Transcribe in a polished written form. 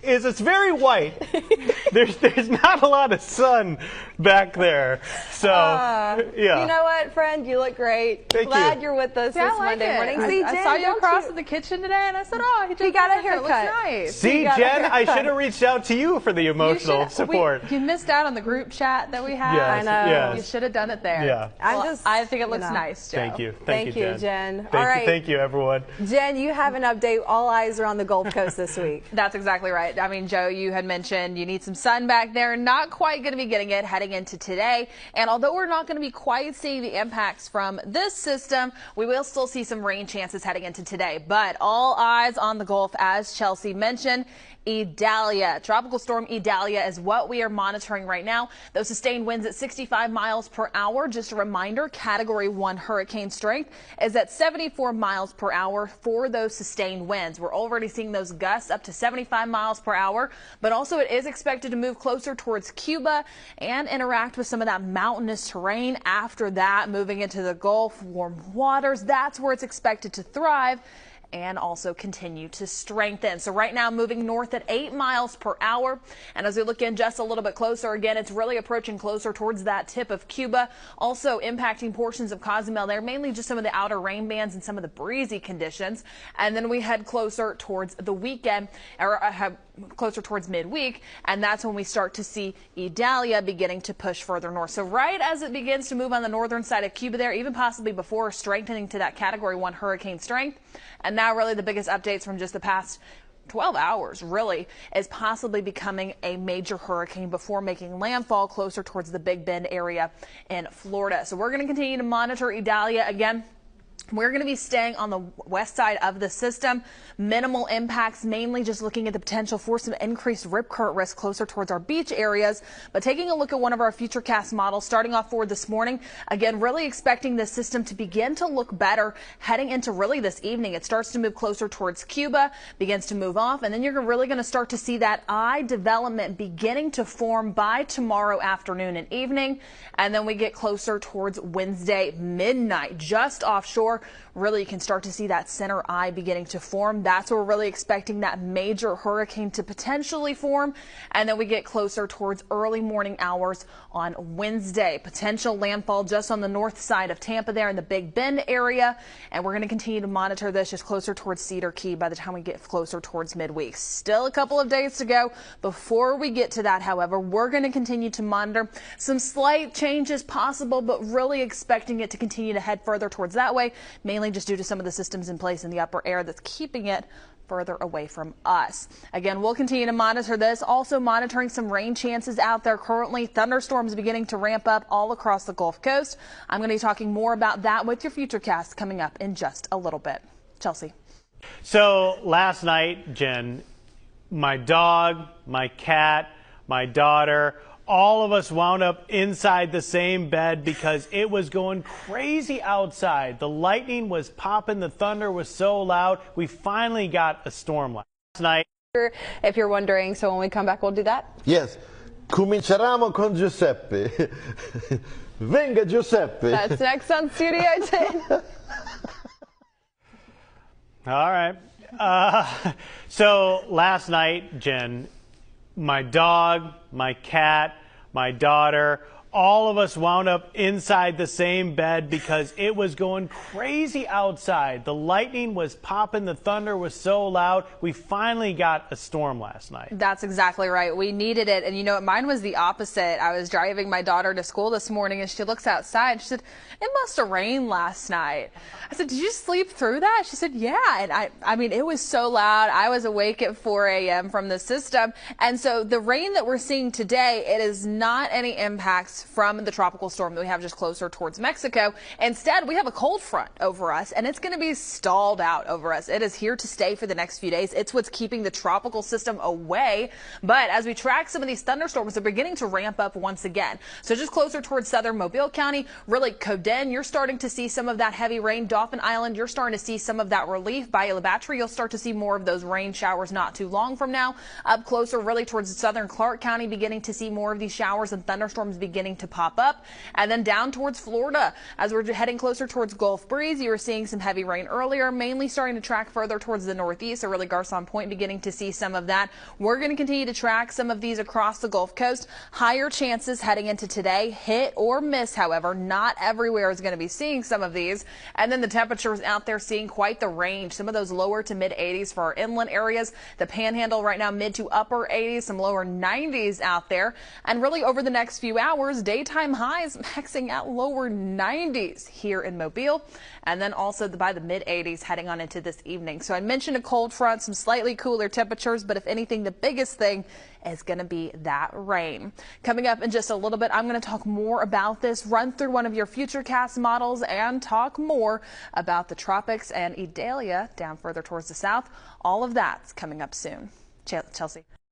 is it's very white. There's not a lot of sun back there. So, yeah. You know what, friend? You look great. Thank Glad you. you're with us Yeah, this I like Monday it. morning. I, See, I Jen, saw you don't across in the kitchen today, and I said, "Oh, he got a haircut. Looks nice." See, got a Jen, I haircut. should have reached out to you for the emotional support. You missed out on the group chat that we had. Yes, I know. yes. You should have done it there. Yeah. I think it looks nice, Joe. Thank you. Thank you, Jen. Thank All right. Thank you, everyone. Jen, you have an update. All eyes are on the Gulf Coast this week. That's exactly right. I mean, Joe, you had mentioned you need some sun back there. Not quite going to be getting it heading into today. And although we're not going to be quite seeing the impacts from this system, we will still see some rain chances heading into today. But all eyes on the Gulf, as Chelsea mentioned. Idalia. Tropical storm Idalia is what we are monitoring right now. Those sustained winds at 65 miles per hour. Just a reminder, Category 1 hurricane strength is at 74 miles per hour for those sustained winds. We're already seeing those gusts up to 75 miles per hour, but also it is expected to move closer towards Cuba and interact with some of that mountainous terrain. After that, moving into the Gulf, warm waters, that's where it's expected to thrive and also continue to strengthen. So right now moving north at 8 miles per hour. And as we look in just a little bit closer, again, it's really approaching closer towards that tip of Cuba, also impacting portions of Cozumel there, mainly just some of the outer rain bands and some of the breezy conditions. And then we head closer towards the weekend, or closer towards midweek, and that's when we start to see Idalia beginning to push further north. So right as it begins to move on the northern side of Cuba there, even possibly before strengthening to that Category 1 hurricane strength. And now really the biggest updates from just the past 12 hours really is possibly becoming a major hurricane before making landfall closer towards the Big Bend area in Florida. So we're going to continue to monitor Idalia again. We're going to be staying on the west side of the system. Minimal impacts, mainly just looking at the potential for some increased rip current risk closer towards our beach areas. But taking a look at one of our Futurecast models, starting off forward this morning, again, really expecting this system to begin to look better heading into really this evening. It starts to move closer towards Cuba, begins to move off, and then you're really going to start to see that eye development beginning to form by tomorrow afternoon and evening. And then we get closer towards Wednesday midnight, just offshore. Really, you can start to see that center eye beginning to form. That's where we're really expecting that major hurricane to potentially form. And then we get closer towards early morning hours on Wednesday. Potential landfall just on the north side of Tampa there in the Big Bend area. And we're going to continue to monitor this just closer towards Cedar Key by the time we get closer towards midweek. Still a couple of days to go before we get to that. However, we're going to continue to monitor some slight changes possible, but really expecting it to continue to head further towards that way, mainly just due to some of the systems in place in the upper air that's keeping it further away from us. Again, we'll continue to monitor this. Also monitoring some rain chances out there currently. Thunderstorms beginning to ramp up all across the Gulf Coast. I'm going to be talking more about that with your Futurecast coming up in just a little bit. Chelsea. So last night, Jen, my dog, my cat, my daughter, all of us wound up inside the same bed because it was going crazy outside. The lightning was popping. The thunder was so loud. We finally got a storm last night. If you're wondering, so when we come back, we'll do that? Yes. Cominceremo con Giuseppe. Venga, Giuseppe. That's next on Studio 10. All right. So last night, Jen, my dog, my cat, my daughter, all of us wound up inside the same bed because it was going crazy outside. The lightning was popping. The thunder was so loud. We finally got a storm last night. That's exactly right. We needed it. And you know what? Mine was the opposite. I was driving my daughter to school this morning and she looks outside. She said, "It must have rained last night." I said, "Did you sleep through that?" She said, "Yeah." And I mean, it was so loud. I was awake at 4 a.m. from the system. And so the rain that we're seeing today, it is not any impacts from the tropical storm that we have just closer towards Mexico. Instead, we have a cold front over us, and it's going to be stalled out over us. It is here to stay for the next few days. It's what's keeping the tropical system away. But as we track some of these thunderstorms, they're beginning to ramp up once again. So just closer towards southern Mobile County, really Coden, you're starting to see some of that heavy rain. Dauphin Island, you're starting to see some of that relief. By La Battery, you'll start to see more of those rain showers not too long from now. Up closer, really towards southern Clark County, beginning to see more of these showers and thunderstorms beginning beginning to pop up. And then down towards Florida, as we're heading closer towards Gulf Breeze, you were seeing some heavy rain earlier, mainly starting to track further towards the northeast, so really Garcon Point beginning to see some of that. We're going to continue to track some of these across the Gulf Coast. Higher chances heading into today, hit or miss, however. Not everywhere is going to be seeing some of these. And then the temperatures out there seeing quite the range. Some of those lower to mid 80s for our inland areas. The Panhandle right now mid to upper 80s, some lower 90s out there. And really over the next few hours, daytime highs maxing at lower 90s here in Mobile. And then also by the mid 80s heading on into this evening. So I mentioned a cold front, some slightly cooler temperatures, but if anything, the biggest thing is going to be that rain. Coming up in just a little bit, I'm going to talk more about this, run through one of your Futurecast models, and talk more about the tropics and Idalia down further towards the south. All of that's coming up soon. Chelsea.